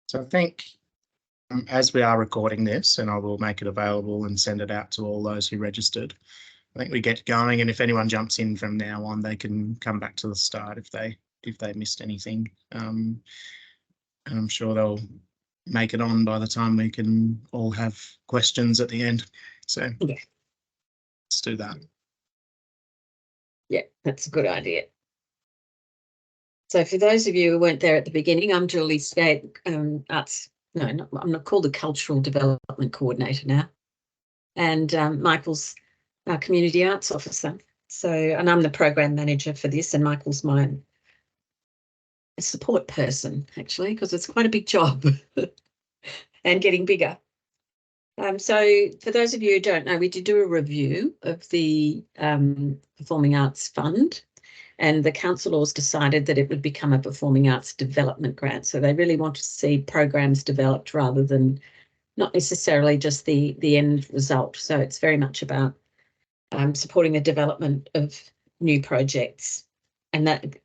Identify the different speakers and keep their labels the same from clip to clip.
Speaker 1: So I think as we are recording this, and I will make it available and send it out to all those who registered, I think we get going, and if anyone jumps in from now on, they can come back to the start if they missed anything. And I'm sure they'll make it on by the time we can all have questions at the end. So
Speaker 2: yeah,
Speaker 1: let's do that.
Speaker 2: Yeah, that's a good idea. So for those of you who weren't there at the beginning, I'm Julie Skate, I'm not called the Cultural Development Coordinator now. And Michael's our Community Arts Officer. So, and I'm the Program Manager for this, and Michael's my support person, actually, because it's quite a big job and getting bigger. So for those of you who don't know, we did do a review of the Performing Arts Fund, and the council has decided that it would become a Performing Arts Development Grant. So they really want to see programs developed rather than not necessarily just the end result. So it's very much about supporting the development of new projects. And that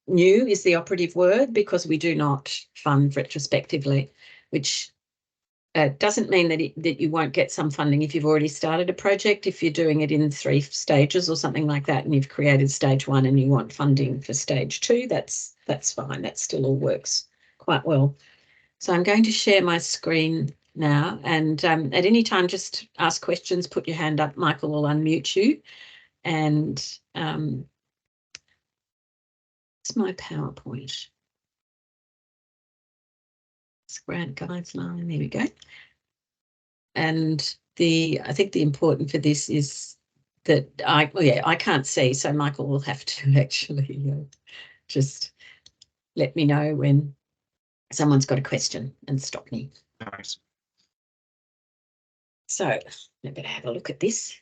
Speaker 2: new is the operative word, because we do not fund retrospectively, which doesn't mean that you won't get some funding if you've already started a project. If you're doing it in 3 stages or something like that, and you've created stage 1 and you want funding for stage 2, that's fine. That still all works quite well. So I'm going to share my screen now, and at any time, just ask questions, put your hand up. Michael will unmute you. And it's my PowerPoint. It's grant guideline. There we go. And I think the important for this is that I can't see, so Michael will have to actually just let me know when someone's got a question and stop me.
Speaker 1: Nice.
Speaker 2: So I better have a look at this.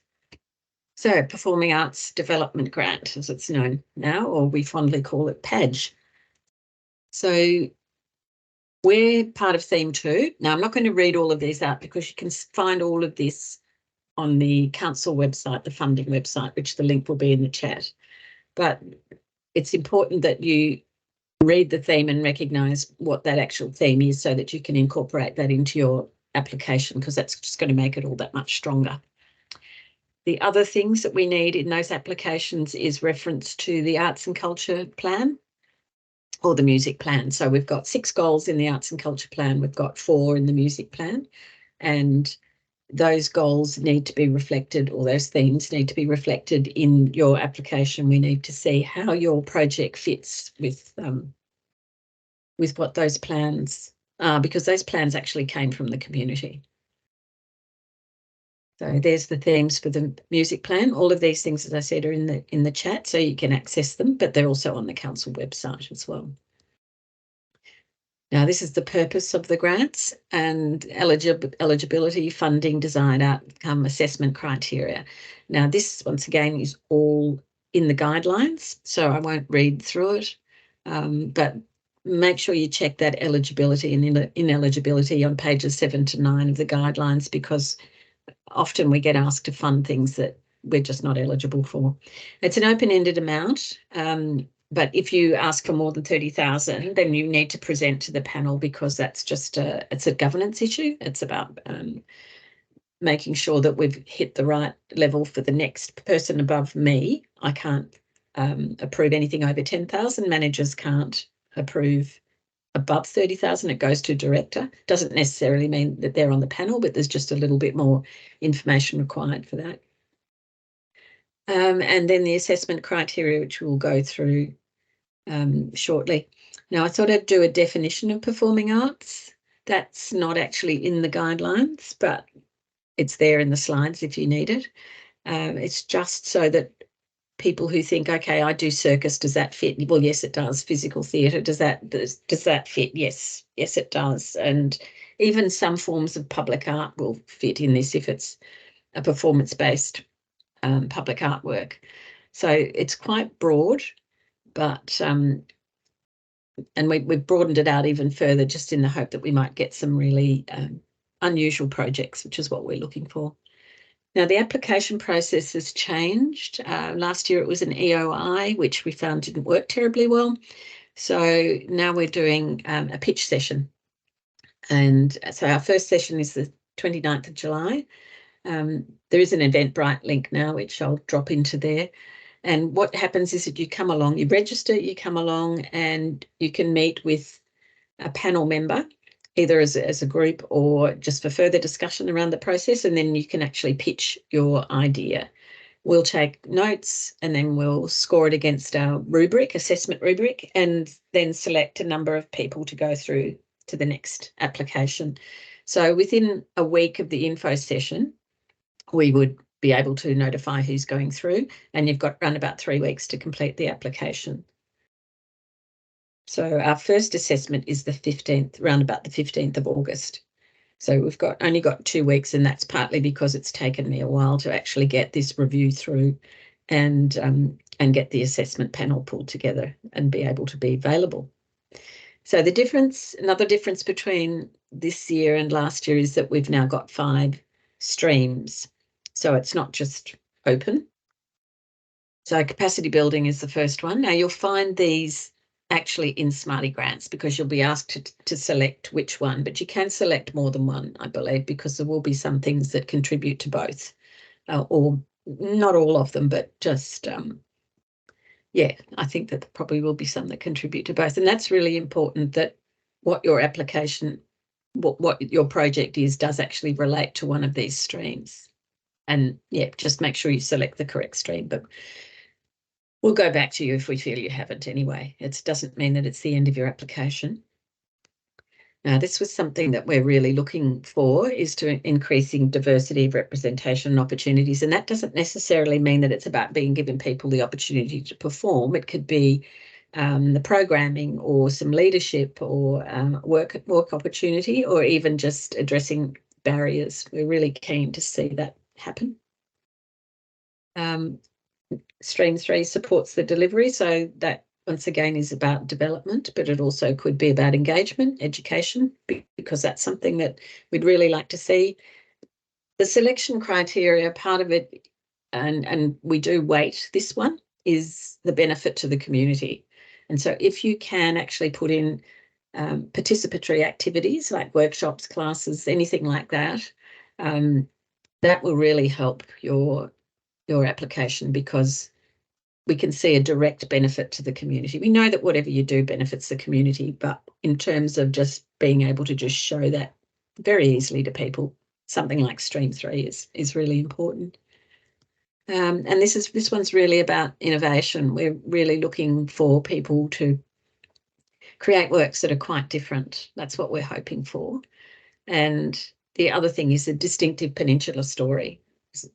Speaker 2: So Performing Arts Development Grant, as it's known now, or we fondly call it PADG. So we're part of Theme 2. Now, I'm not going to read all of these out because you can find all of this on the council website, the funding website, which the link will be in the chat. But it's important that you read the theme and recognise what that actual theme is so that you can incorporate that into your application, because that's just going to make it all that much stronger. The other things that we need in those applications is reference to the Arts and Culture Plan or the Music Plan. So we've got 6 goals in the Arts and Culture Plan. We've got 4 in the Music Plan, and those goals need to be reflected, or those themes need to be reflected in your application. We need to see how your project fits with what those plans are, because those plans actually came from the community. So there's the themes for the music plan. All of these things, as I said, are in the chat, so you can access them, but they're also on the council website as well. Now, this is the purpose of the grants and eligibility, funding, design, outcome, assessment criteria. Now, this, once again, is all in the guidelines, so I won't read through it, but make sure you check that eligibility and ineligibility on pages 7 to 9 of the guidelines, because often we get asked to fund things that we're just not eligible for. It's an open-ended amount, but if you ask for more than 30,000, then you need to present to the panel, because that's just it's a governance issue. It's about making sure that we've hit the right level for the next person above me. I can't approve anything over 10,000. Managers can't approve above 30,000. It goes to director. Doesn't necessarily mean that they're on the panel, but there's just a little bit more information required for that. And then the assessment criteria, which we'll go through shortly. Now, I thought I'd do a definition of performing arts. That's not actually in the guidelines, but it's there in the slides if you need it. It's just so that people who think, okay, I do circus, does that fit? Well, yes, it does. Physical theatre, does that fit? Yes, it does. And even some forms of public art will fit in this if it's a performance-based public artwork. So it's quite broad, but and we've broadened it out even further, just in the hope that we might get some really unusual projects, which is what we're looking for. Now, the application process has changed. Last year it was an EOI, which we found didn't work terribly well. So now we're doing a pitch session. And so our first session is the 29th of July. There is an Eventbrite link now, which I'll drop into there. And what happens is that you come along, you register, you come along, and you can meet with a panel member, either as a group or just for further discussion around the process, and then you can actually pitch your idea. We'll take notes and then we'll score it against our rubric, assessment rubric, and then select a number of people to go through to the next application. So within a week of the info session, we would be able to notify who's going through, and you've got around about 3 weeks to complete the application. So our first assessment is the 15th, around about the 15th of August. So we've only got 2 weeks, and that's partly because it's taken me a while to actually get this review through and get the assessment panel pulled together and be able to be available. So another difference between this year and last year is that we've now got 5 streams. So it's not just open. So capacity building is the first one. Now you'll find these actually in Smarty Grants because you'll be asked to select which one, but you can select more than one, I believe, because there will be some things that contribute to both, or not all of them, but just, yeah, I think that there probably will be some that contribute to both. And that's really important, that what your application, what your project is, does actually relate to one of these streams. And yeah, just make sure you select the correct stream, but we'll go back to you if we feel you haven't anyway. It doesn't mean that it's the end of your application. Now, this was something that we're really looking for, is to increasing diversity of representation and opportunities. And that doesn't necessarily mean that it's about being given people the opportunity to perform. It could be the programming or some leadership or work opportunity, or even just addressing barriers. We're really keen to see that happen. Stream 3 supports the delivery, so that once again is about development, but it also could be about engagement, education, because that's something that we'd really like to see. The selection criteria, part of it, and we do weight this one, is the benefit to the community. And so if you can actually put in participatory activities like workshops, classes, anything like that, that will really help your application, because we can see a direct benefit to the community. We know that whatever you do benefits the community, but in terms of just being able to just show that very easily to people, something like Stream 3 is really important. And this one's really about innovation. We're really looking for people to create works that are quite different. That's what we're hoping for. And the other thing is a distinctive Peninsula story.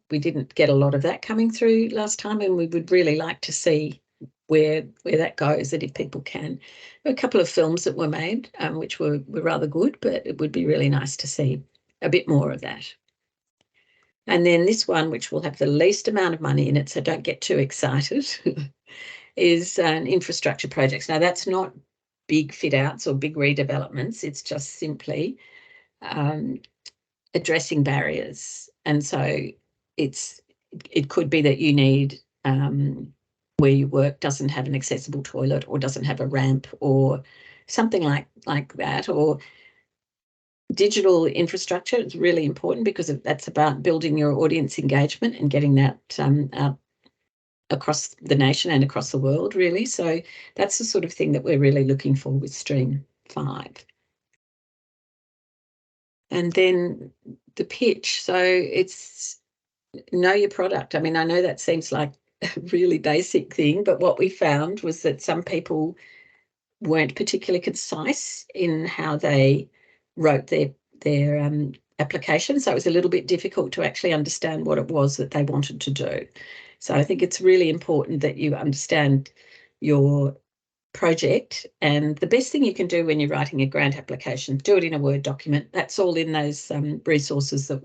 Speaker 2: We didn't get a lot of that coming through last time, and we would really like to see where that goes, that if people can. There were a couple of films that were made, which were rather good, but it would be really nice to see a bit more of that. And then this one, which will have the least amount of money in it, so don't get too excited, is an infrastructure projects. Now, that's not big fit outs or big redevelopments. It's just simply addressing barriers. And so it could be that you need, where you work doesn't have an accessible toilet or doesn't have a ramp or something like that, or digital infrastructure. It's really important because that's about building your audience engagement and getting that out across the nation and across the world, really. So that's the sort of thing that we're really looking for with Stream 5. And then the pitch. So it's know your product. I mean, I know that seems like a really basic thing, but what we found was that some people weren't particularly concise in how they wrote their application. So it was a little bit difficult to actually understand what it was that they wanted to do. So I think it's really important that you understand your project, and the best thing you can do when you're writing a grant application, do it in a Word document. That's all in those resources that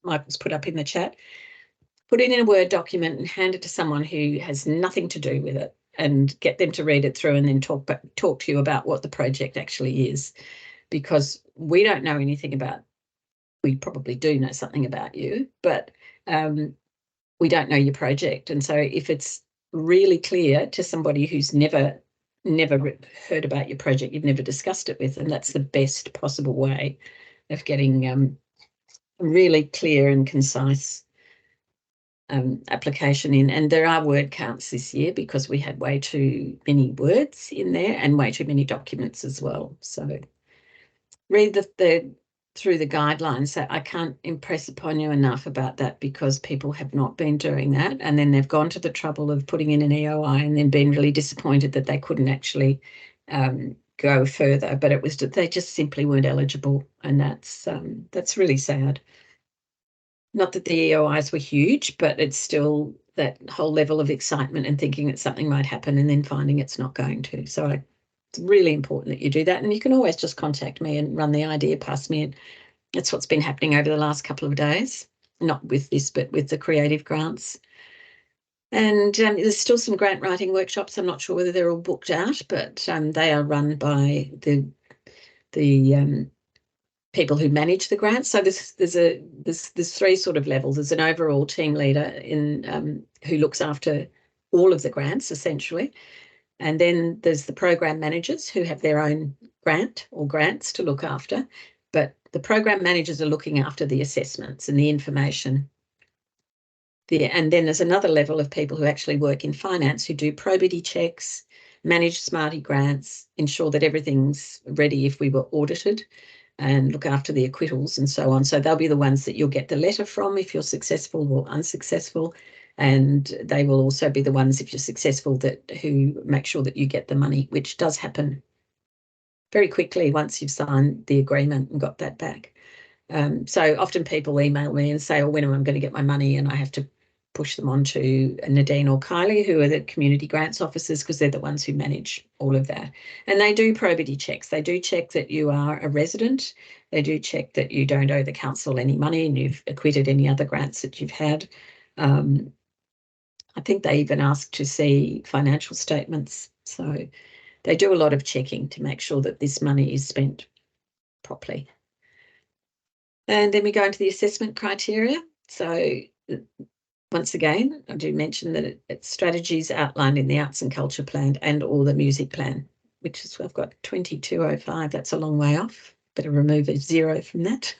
Speaker 2: Michael's put up in the chat. Put it in a Word document and hand it to someone who has nothing to do with it, and get them to read it through and then talk to you about what the project actually is, because we don't know anything about, we probably do know something about you, but we don't know your project. And so if it's really clear to somebody who's never heard about your project, you've never discussed it with, and that's the best possible way of getting a really clear and concise application in. And there are word counts this year because we had way too many words in there and way too many documents as well. So read through the guidelines. So I can't impress upon you enough about that, because people have not been doing that, and then they've gone to the trouble of putting in an EOI and then been really disappointed that they couldn't actually go further, but it was they just simply weren't eligible, and that's really sad. Not that the EOIs were huge, but it's still that whole level of excitement and thinking that something might happen and then finding it's not going to. So it's really important that you do that. And you can always just contact me and run the idea past me. And that's what's been happening over the last couple of days, not with this, but with the creative grants. And there's still some grant writing workshops. I'm not sure whether they're all booked out, but they are run by the people who manage the grants. So there's three sort of levels. There's an overall team leader in who looks after all of the grants essentially, and then there's the program managers who have their own grant or grants to look after. But the program managers are looking after the assessments and the information. And then there's another level of people who actually work in finance, who do probity checks, manage Smarty grants, ensure that everything's ready if we were audited, and look after the acquittals and so on. So they'll be the ones that you'll get the letter from if you're successful or unsuccessful. And they will also be the ones, if you're successful, who make sure that you get the money, which does happen very quickly once you've signed the agreement and got that back. So often people email me and say, oh, when am I going to get my money? And I have to push them on to Nadine or Kylie, who are the community grants officers, because they're the ones who manage all of that. And they do probity checks. They do check that you are a resident. They do check that you don't owe the council any money and you've acquitted any other grants that you've had. I think they even ask to see financial statements. So they do a lot of checking to make sure that this money is spent properly. And then we go into the assessment criteria. So once again, I do mention that it's strategies outlined in the Arts and Culture Plan and or the Music Plan, which is, I've got 2205. That's a long way off. Better remove a 0 from that.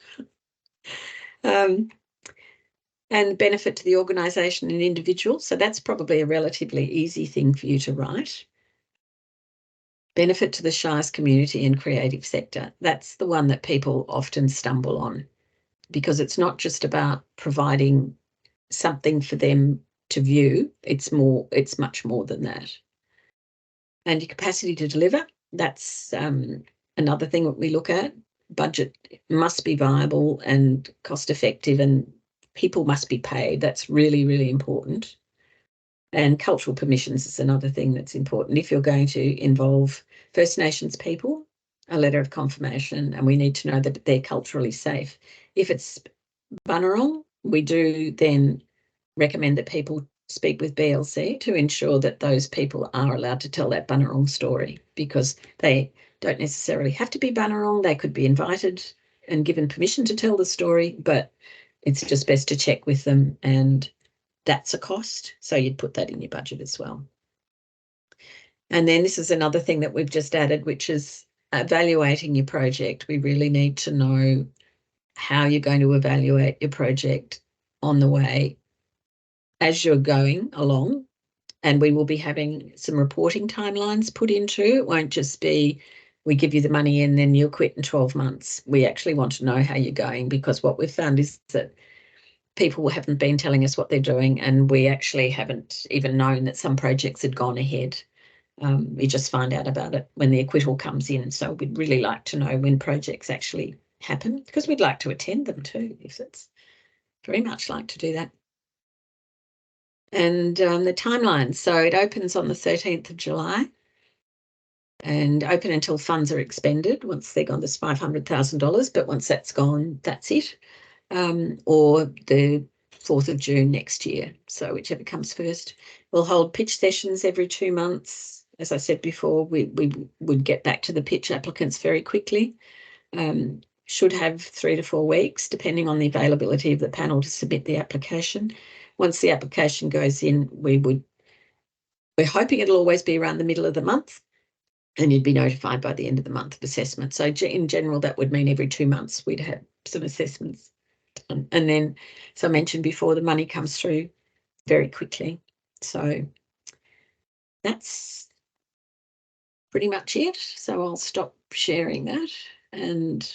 Speaker 2: And benefit to the organisation and individual. So that's probably a relatively easy thing for you to write. Benefit to the Shires community and creative sector. That's the one that people often stumble on, because it's not just about providing something for them to view. It's much more than that. And your capacity to deliver, that's another thing that we look at. Budget must be viable and cost effective, and people must be paid. That's really, really important. And cultural permissions is another thing that's important. If you're going to involve First Nations people, a letter of confirmation, and we need to know that they're culturally safe. If it's Bunurong, we do then recommend that people speak with BLC to ensure that those people are allowed to tell that Bunurong story, because they don't necessarily have to be Bunurong. They could be invited and given permission to tell the story, but it's just best to check with them, and that's a cost. So you'd put that in your budget as well. And then this is another thing that we've just added, which is evaluating your project. We really need to know how you're going to evaluate your project on the way as you're going along. And we will be having some reporting timelines put into. It won't just be we give you the money and then you'll quit in 12 months. We actually want to know how you're going, because what we've found is that people haven't been telling us what they're doing, and we actually haven't even known that some projects had gone ahead. We just find out about it when the acquittal comes in. So we'd really like to know when projects actually happen, because we'd like to attend them too, if it's very much like to do that. And the timeline. So it opens on the 13th of July and open until funds are expended. Once they're gone, there's $500,000, but once that's gone, that's it. Or the 4th of June next year. So whichever comes first. We'll hold pitch sessions every 2 months. As I said before, we would get back to the pitch applicants very quickly. should have 3 to 4 weeks, depending on the availability of the panel to submit the application. Once the application goes in, we're hoping it'll always be around the middle of the month, and you'd be notified by the end of the month of assessment. So in general, that would mean every 2 months we'd have some assessments. And then, as I mentioned before, the money comes through very quickly. So that's pretty much it. So I'll stop sharing that. And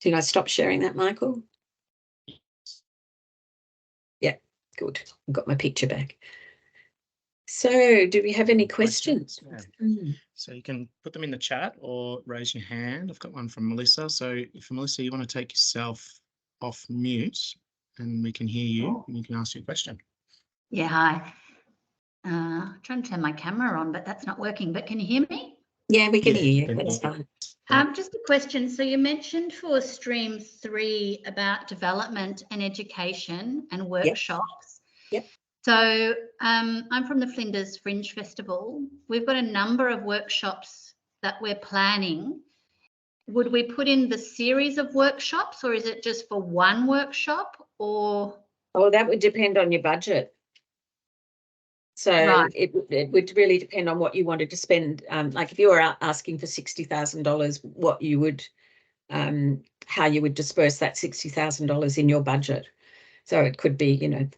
Speaker 2: did I stop sharing that, Michael? Yeah, good. I've got my picture back. So do we have any questions?
Speaker 1: Yeah. So you can put them in the chat or raise your hand. I've got one from Melissa. So if Melissa, you want to take yourself off mute and we can hear you and you can ask your question.
Speaker 3: Yeah, hi. Trying to turn my camera on, but that's not working. But can you hear me?
Speaker 2: Yeah, we can hear you. That's fine.
Speaker 3: Just a question. So you mentioned for stream 3 about development and education and workshops.
Speaker 2: Yep.
Speaker 3: So I'm from the Flinders Fringe Festival. We've got a number of workshops that we're planning. Would we put in the series of workshops, or is it just for one workshop? Or
Speaker 2: that would depend on your budget. So
Speaker 3: right.
Speaker 2: it would really depend on what you wanted to spend. Like if you were asking for $60,000, what you would, how you would disperse that $60,000 in your budget. So it could be,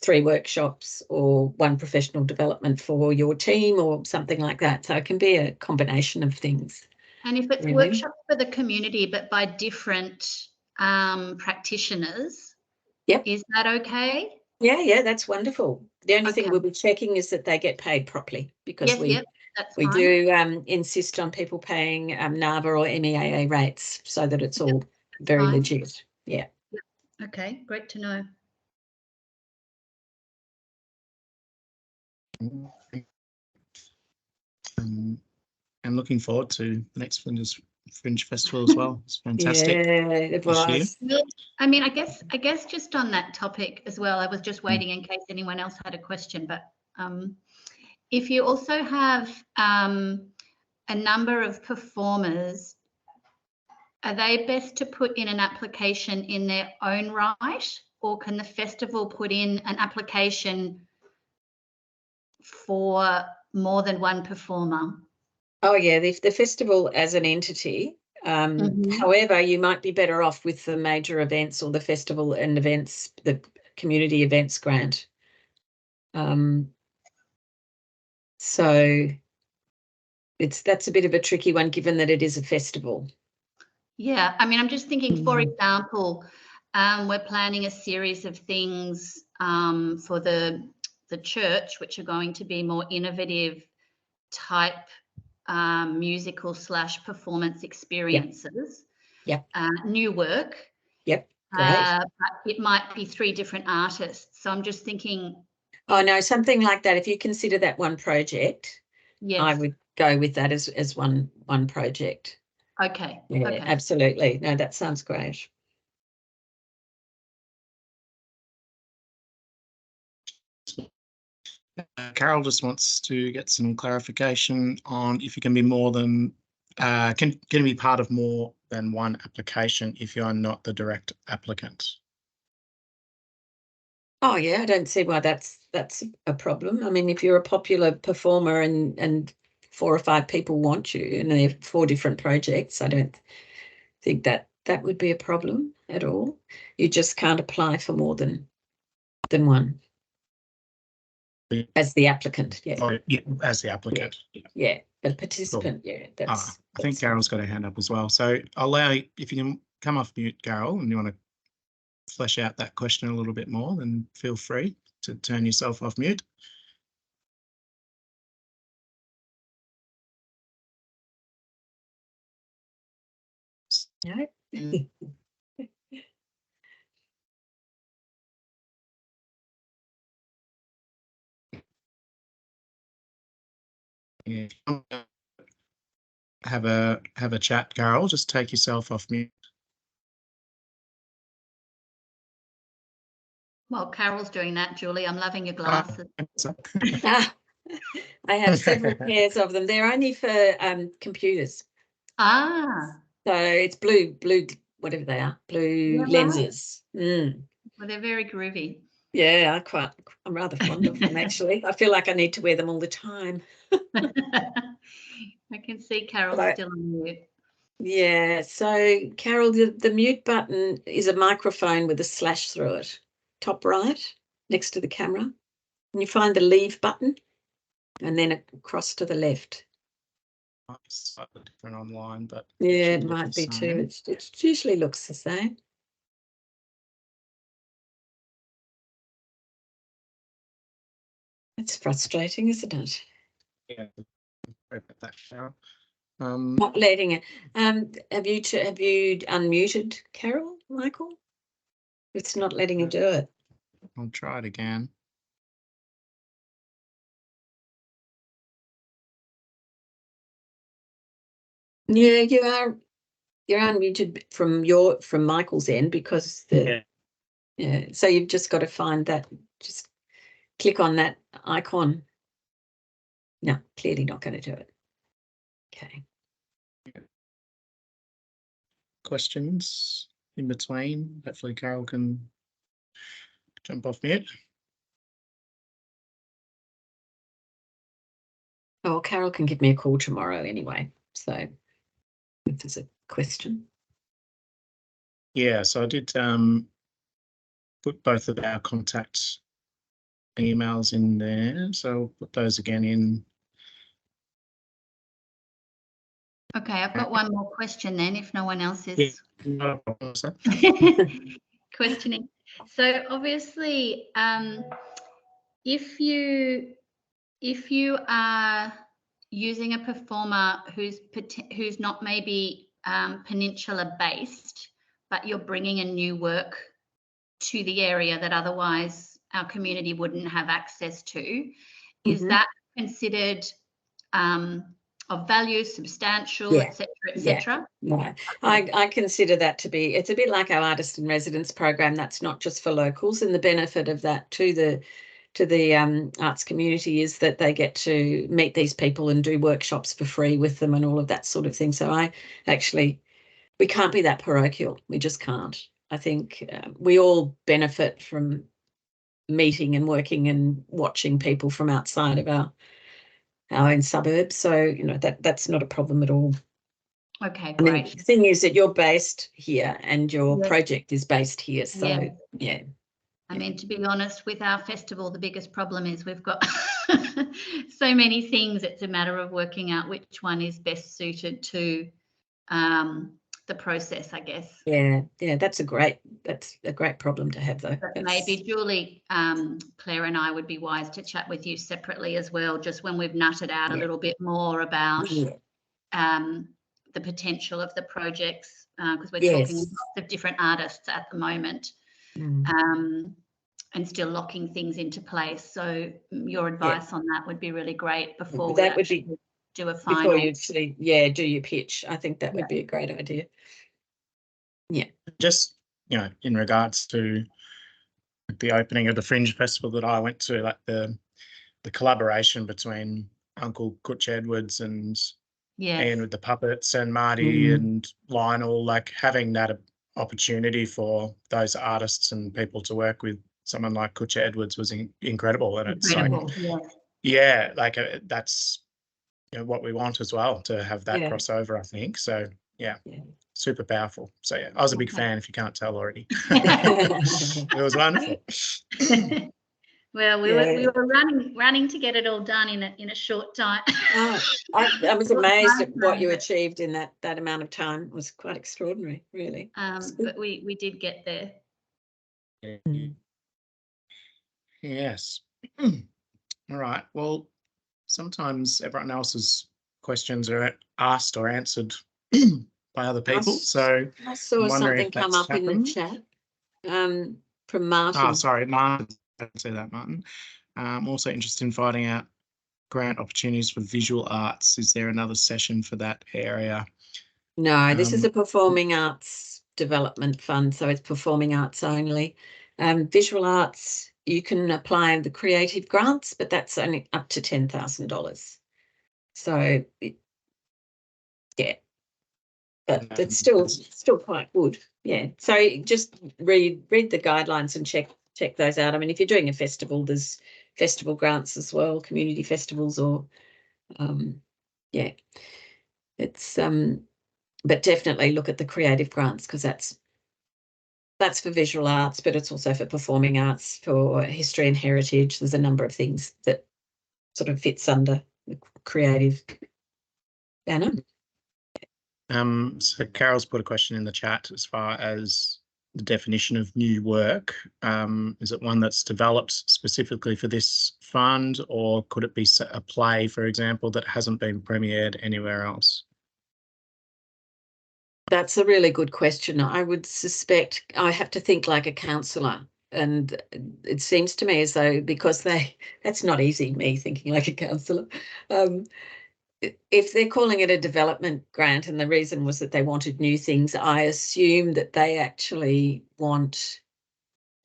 Speaker 2: 3 workshops or 1 professional development for your team or something like that. So it can be a combination of things.
Speaker 3: And if it's workshops for the community, but by different practitioners, is that okay? Yeah,
Speaker 2: that's wonderful. The only thing we'll be checking is that they get paid properly, because we
Speaker 3: fine.
Speaker 2: do insist on people paying NAVA or MEAA rates so that it's all very legit. Yeah.
Speaker 3: Okay, great to know.
Speaker 1: And looking forward to the next Flinders Fringe Festival as well. It's fantastic.
Speaker 2: Yeah, it was.
Speaker 3: I mean, I guess just on that topic as well, I was just waiting in case anyone else had a question, but if you also have a number of performers, are they best to put in an application in their own right, or can the festival put in an application for more than one performer?
Speaker 2: Oh yeah, the festival as an entity. However, you might be better off with the major events or the festival and events, the community events grant. So that's a bit of a tricky one, given that it is a festival.
Speaker 3: Yeah, I mean, I'm just thinking, for example, we're planning a series of things for the church, which are going to be more innovative type musical / performance experiences. New work. But it might be 3 different artists. So I'm just thinking.
Speaker 2: Oh no, something like that. If you consider that one project, I would go with that as one project.
Speaker 3: Okay.
Speaker 2: Yeah,
Speaker 3: okay.
Speaker 2: Absolutely. No, that sounds great.
Speaker 1: Carol just wants to get some clarification on if you can be more than can be part of more than one application if you are not the direct applicant.
Speaker 2: Oh yeah, I don't see why that's a problem. I mean, if you're a popular performer and 4 or 5 people want you and there are 4 different projects, I don't think that would be a problem at all. You just can't apply for more than one. As the applicant,
Speaker 1: As the applicant.
Speaker 2: Yeah, but a participant, cool.
Speaker 1: I think Carol's got her hand up as well. So I'll allow you, if you can come off mute, Carol, and you want to flesh out that question a little bit more, then feel free to turn yourself off mute.
Speaker 2: No.
Speaker 1: Yeah. Have a chat, Carol. Just take yourself off mute.
Speaker 3: Well, Carol's doing that, Julie. I'm loving your glasses.
Speaker 2: I have several pairs of them. They're only for computers.
Speaker 3: Ah,
Speaker 2: So it's blue, whatever they are, blue
Speaker 3: Yeah, right.
Speaker 2: lenses. Mm.
Speaker 3: well, they're very groovy.
Speaker 2: Yeah, I'm rather fond of them actually. I feel like I need to wear them all the time.
Speaker 3: I can see Carol
Speaker 2: Right.
Speaker 3: still on mute.
Speaker 2: Yeah, so Carol, the mute button is a microphone with a slash through it, top right, next to the camera. And you find the leave button and then across to the left.
Speaker 1: It's slightly different online, but
Speaker 2: Yeah,
Speaker 1: should
Speaker 2: it
Speaker 1: look
Speaker 2: might
Speaker 1: the
Speaker 2: be
Speaker 1: same.
Speaker 2: too. It usually looks the same. It's frustrating, isn't it?
Speaker 1: Yeah, sorry about that now.
Speaker 2: Not letting it. Have you unmuted Carol, Michael? It's not letting you do it.
Speaker 1: I'll try it again.
Speaker 2: Yeah, you're unmuted from Michael's end because yeah. So you've just got to find that. Just click on that icon. No, clearly not going to do it. Okay.
Speaker 1: Questions in between? Hopefully Carol can jump off mute.
Speaker 2: Oh, Carol can give me a call tomorrow anyway. So if there's a question.
Speaker 1: Yeah, so I did put both of our contact emails in there. So I'll put those again in.
Speaker 3: Okay, I've got one more question then, if no one else is
Speaker 1: Yeah, not a problem, sir.
Speaker 3: questioning. So obviously, if you are using a performer who's not maybe peninsula based, but you're bringing a new work to the area that otherwise our community wouldn't have access to, is that considered of value, substantial,
Speaker 2: Yeah.
Speaker 3: etc., etc.?
Speaker 2: No, I consider that to be, it's a bit like our artist in residence program. That's not just for locals, and the benefit of that to the arts community is that they get to meet these people and do workshops for free with them and all of that sort of thing. So we can't be that parochial. We just can't. I think we all benefit from meeting and working and watching people from outside of our own suburbs. So, that's not a problem at all.
Speaker 3: Okay,
Speaker 2: I mean,
Speaker 3: great.
Speaker 2: the thing is that you're based here and your
Speaker 3: Yes.
Speaker 2: project is based here. So,
Speaker 3: Yeah. I mean, to be honest, with our festival, the biggest problem is we've got so many things. It's a matter of working out which one is best suited to the process, I guess.
Speaker 2: Yeah, that's a great problem to have, though.
Speaker 3: But maybe Julie, Claire and I would be wise to chat with you separately as well, just when we've nutted out a little bit more about the potential of the projects, because we're talking lots of different artists at the moment, and still locking things into place. So your advice on that would be really great before we actually do a final.
Speaker 2: Before you actually, do your pitch. I think that would be a great idea. Yeah.
Speaker 1: Just, in regards to the opening of the Fringe Festival that I went to, like the collaboration between Uncle Kutch Edwards and Ian with the puppets and Marty and Lionel, like having that opportunity for those artists and people to work with someone like Kutch Edwards was incredible. And it's like, that's what we want as well, to have that crossover, I think. So super powerful. So I was a big fan, if you can't tell already. It was wonderful.
Speaker 3: Well, we were running to get it all done in a short time.
Speaker 2: I was amazed at what you achieved in that amount of time. It was quite extraordinary, really.
Speaker 3: But we did get there.
Speaker 1: Yes. All right. Well, sometimes everyone else's questions are asked or answered by other people. So
Speaker 2: I saw something come up in the chat from Martin.
Speaker 1: Oh, sorry, Martin. I didn't say that, Martin. I'm also interested in finding out grant opportunities for visual arts. Is there another session for that area?
Speaker 2: No, this is a performing arts development fund, so it's performing arts only. Visual arts, you can apply the creative grants, but that's only up to $10,000. So, but it's still quite good. Yeah. So just read the guidelines and check those out. I mean, if you're doing a festival, there's festival grants as well, community festivals, or yeah. It's but definitely look at the creative grants, because that's for visual arts, but it's also for performing arts, for history and heritage. There's a number of things that sort of fits under the creative banner.
Speaker 1: So Carol's put a question in the chat as far as the definition of new work. Is it one that's developed specifically for this fund, or could it be a play, for example, that hasn't been premiered anywhere else?
Speaker 2: That's a really good question. I would suspect I have to think like a counsellor, and it seems to me as though, because that's not easy, me thinking like a counsellor. If they're calling it a development grant and the reason was that they wanted new things, I assume that they actually want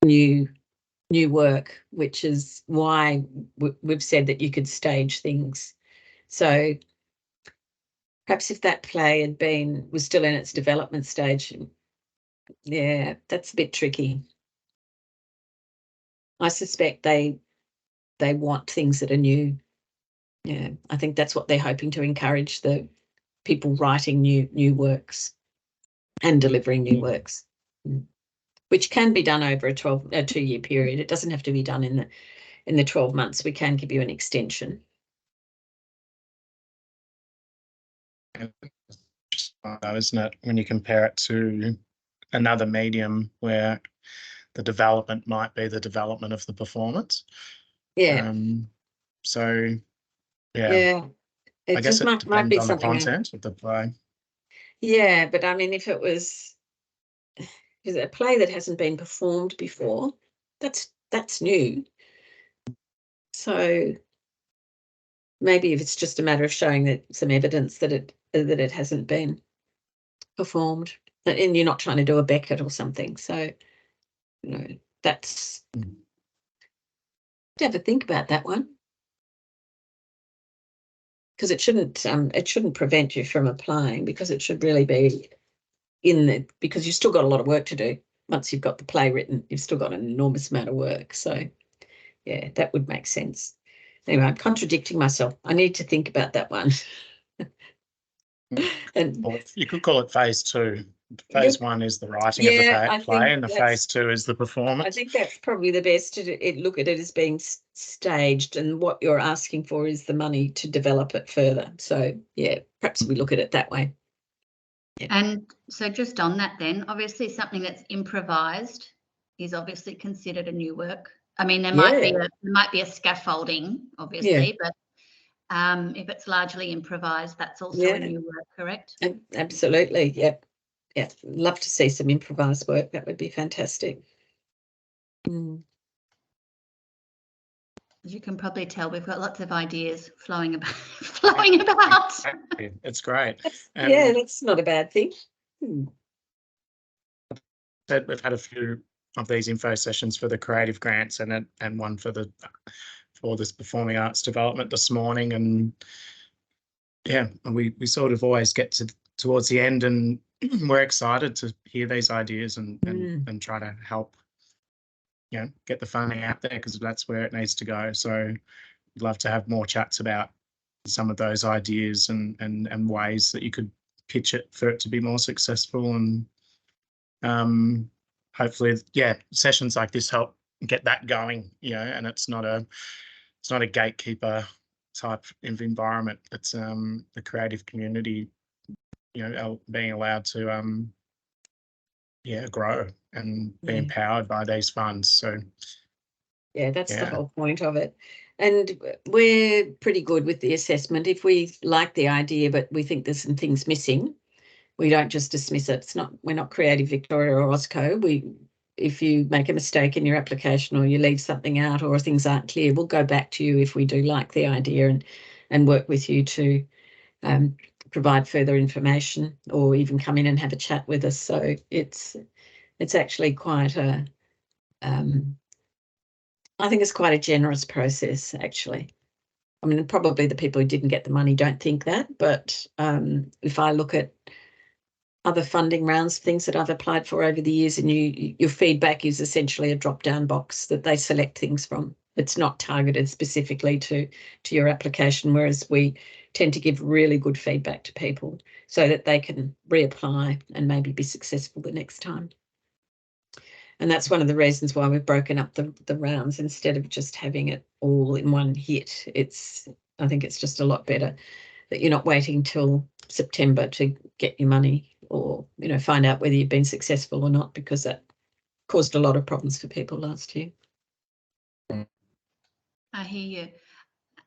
Speaker 2: new work, which is why we've said that you could stage things. So perhaps if that play was still in its development stage, yeah, that's a bit tricky. I suspect they want things that are new. Yeah, I think that's what they're hoping to encourage, the people writing new works and delivering new works, which can be done over a 2-year period. It doesn't have to be done in the 12 months. We can give you an extension.
Speaker 1: Isn't it, when you compare it to another medium where the development might be the development of the performance?
Speaker 2: Yeah.
Speaker 1: So yeah.
Speaker 2: Yeah.
Speaker 1: I guess it depends on the content of the play.
Speaker 2: Yeah, but I mean, if it was a play that hasn't been performed before, that's new. So maybe if it's just a matter of showing that some evidence that it hasn't been performed, and you're not trying to do a Beckett or something. So, that's have a think about that one, because it shouldn't prevent you from applying, because it should really be because you've still got a lot of work to do. Once you've got the play written, you've still got an enormous amount of work. So yeah, that would make sense. Anyway, I'm contradicting myself. I need to think about that one. And
Speaker 1: you could call it phase 2. Phase 1 is the writing of the play, and the phase 2 is the performance.
Speaker 2: I think that's probably the best to look at it as being staged, and what you're asking for is the money to develop it further. So yeah, perhaps we look at it that way. Yeah.
Speaker 3: And so just on that then, obviously something that's improvised is obviously considered a new work. I mean, there might be a scaffolding, obviously, but if it's largely improvised, that's also a new work, correct?
Speaker 2: Absolutely, yep. Yeah, love to see some improvised work. That would be fantastic.
Speaker 3: As you can probably tell, we've got lots of ideas flowing about.
Speaker 1: It's great.
Speaker 2: That's not a bad thing.
Speaker 1: We've had a few of these info sessions for the creative grants, and one for this performing arts development this morning, and yeah, we sort of always get towards the end, and we're excited to hear these ideas and try to help get the funding out there, because that's where it needs to go. So we'd love to have more chats about some of those ideas and ways that you could pitch it for it to be more successful, and hopefully sessions like this help get that going, and it's not a gatekeeper type of environment. It's the creative community being allowed to grow and be empowered by these funds. So that's
Speaker 2: the whole point of it. And we're pretty good with the assessment. If we like the idea but we think there's some things missing, we don't just dismiss it. We're not Creative Victoria or OSCO. If you make a mistake in your application, or you leave something out, or things aren't clear, we'll go back to you if we do like the idea, and work with you to provide further information, or even come in and have a chat with us. So it's actually quite I think it's quite a generous process, actually. I mean, probably the people who didn't get the money don't think that, but if I look at other funding rounds, things that I've applied for over the years, and your feedback is essentially a drop-down box that they select things from. It's not targeted specifically to your application, whereas we tend to give really good feedback to people so that they can reapply and maybe be successful the next time. And that's one of the reasons why we've broken up the rounds instead of just having it all in one hit. I think it's just a lot better that you're not waiting till September to get your money or, find out whether you've been successful or not, because that caused a lot of problems for people last year.
Speaker 3: I hear you.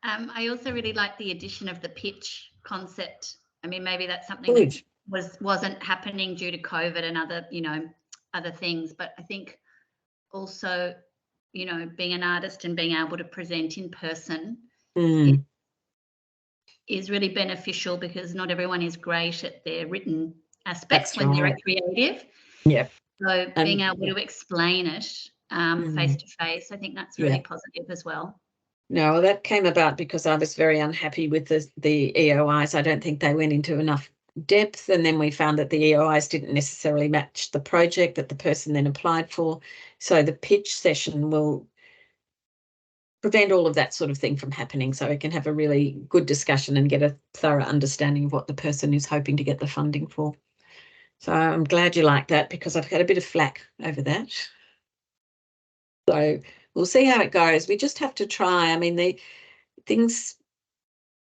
Speaker 3: I also really like the addition of the pitch concept. I mean, maybe that's something that wasn't happening due to COVID and other things, but I think also, being an artist and being able to present in person is really beneficial, because not everyone is great at their written aspects when they're a creative.
Speaker 2: Yeah.
Speaker 3: So being able to explain it face to face, I think that's really positive as well.
Speaker 2: No, that came about because I was very unhappy with the EOIs. I don't think they went into enough depth, and then we found that the EOIs didn't necessarily match the project that the person then applied for. So the pitch session will prevent all of that sort of thing from happening, so we can have a really good discussion and get a thorough understanding of what the person is hoping to get the funding for. So I'm glad you like that, because I've had a bit of flack over that. So we'll see how it goes. We just have to try. I mean, the things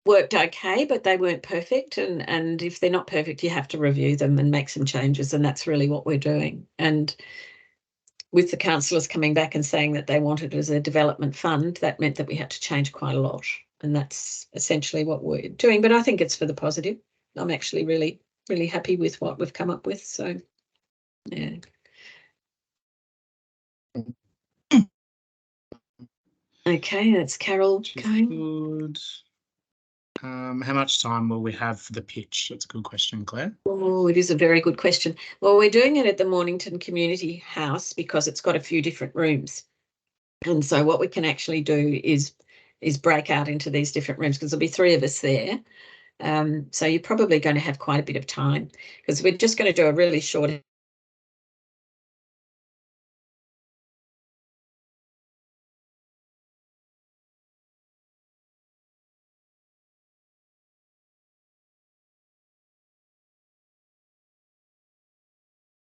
Speaker 2: worked okay, but they weren't perfect. And if they're not perfect, you have to review them and make some changes. And that's really what we're doing. And with the councillors coming back and saying that they wanted it as a development fund, that meant that we had to change quite a lot. And that's essentially what we're doing. But I think it's for the positive. I'm actually really, really happy with what we've come up with. So, yeah. Okay, that's Carol going.
Speaker 1: Good. How much time will we have for the pitch? That's a good question, Claire.
Speaker 2: Oh, it is a very good question. Well, we're doing it at the Mornington Community House because it's got a few different rooms. And so what we can actually do is break out into these different rooms, because there'll be 3 of us there. So you're probably going to have quite a bit of time, because we're just going to do a really short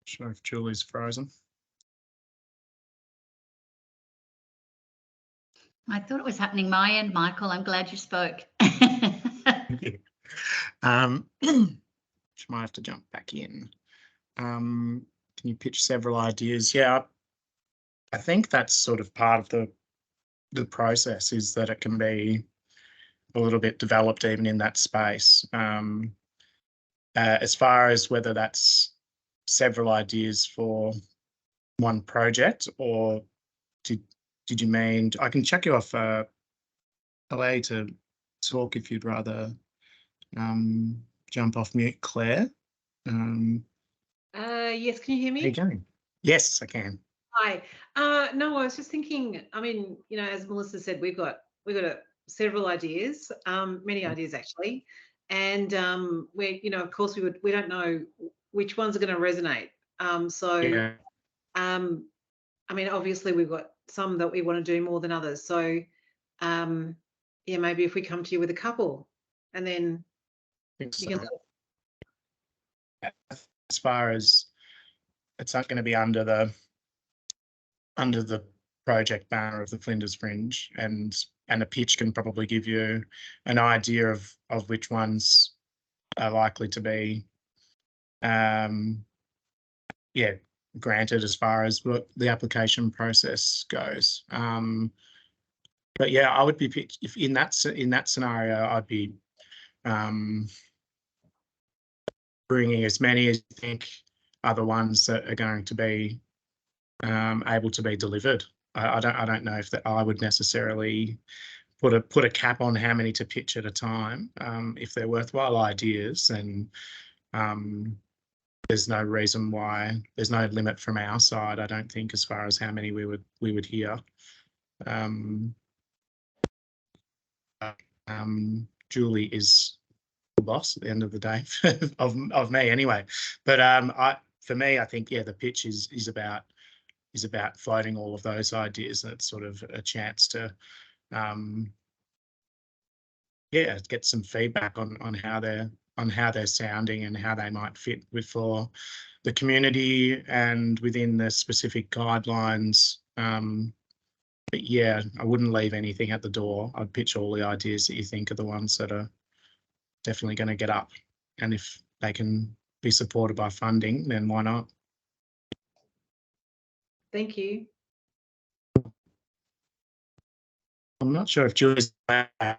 Speaker 1: Sure if Julie's frozen.
Speaker 3: I thought it was happening my end, Michael. I'm glad you spoke.
Speaker 1: She might have to jump back in. Can you pitch several ideas? Yeah, I think that's sort of part of the process, is that it can be a little bit developed even in that space. As far as whether that's several ideas for one project, or did you mean, I can check you off, allow you to talk if you'd rather jump off mute, Claire.
Speaker 4: Yes, can you hear me?
Speaker 1: How you going? Yes, I can.
Speaker 4: Hi. No, I was just thinking, I mean, as Melissa said, we've got several ideas, many ideas actually. And of course we don't know which ones are going to resonate.
Speaker 1: Yeah.
Speaker 4: I mean, obviously we've got some that we want to do more than others. So yeah, maybe if we come to you with a couple, and then
Speaker 1: I think
Speaker 4: you
Speaker 1: so.
Speaker 4: can.
Speaker 1: As far as, it's not going to be under the project banner of the Flinders Fringe, and a pitch can probably give you an idea of which ones are likely to be granted as far as what the application process goes. But yeah, I would be if in that scenario, I'd be bringing as many as you think are the ones that are going to be able to be delivered. I don't know if that I would necessarily put a cap on how many to pitch at a time. If they're worthwhile ideas, then there's no reason why, there's no limit from our side, I don't think, as far as how many we would hear. Julie is boss at the end of the day of me anyway. But for me, I think, yeah, the pitch is about floating all of those ideas. And it's sort of a chance to get some feedback on how they're sounding and how they might fit for the community and within the specific guidelines. But yeah, I wouldn't leave anything at the door. I'd pitch all the ideas that you think are the ones that are definitely going to get up. And if they can be supported by funding, then why not?
Speaker 4: Thank you.
Speaker 1: I'm not sure if Julie's I'm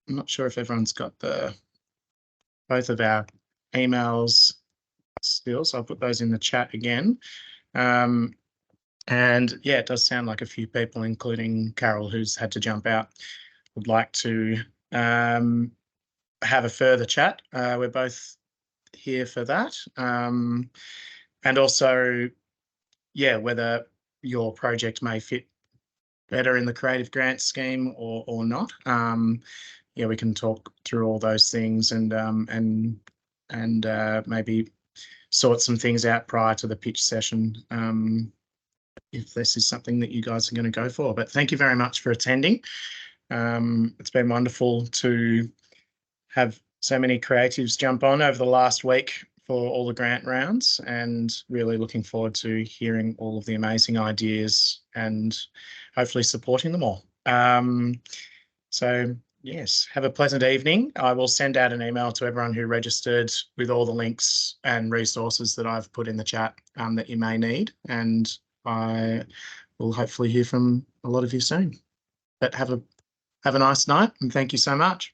Speaker 1: not sure if everyone's got both of our emails still, so I'll put those in the chat again. And yeah, it does sound like a few people, including Carol, who's had to jump out, would like to have a further chat. We're both here for that. And also, yeah, whether your project may fit better in the creative grant scheme or not. Yeah, we can talk through all those things and maybe sort some things out prior to the pitch session if this is something that you guys are going to go for. But thank you very much for attending. It's been wonderful to have so many creatives jump on over the last week for all the grant rounds, and really looking forward to hearing all of the amazing ideas and hopefully supporting them all. So yes, have a pleasant evening. I will send out an email to everyone who registered with all the links and resources that I've put in the chat that you may need, and I will hopefully hear from a lot of you soon. But have a nice night, and thank you so much.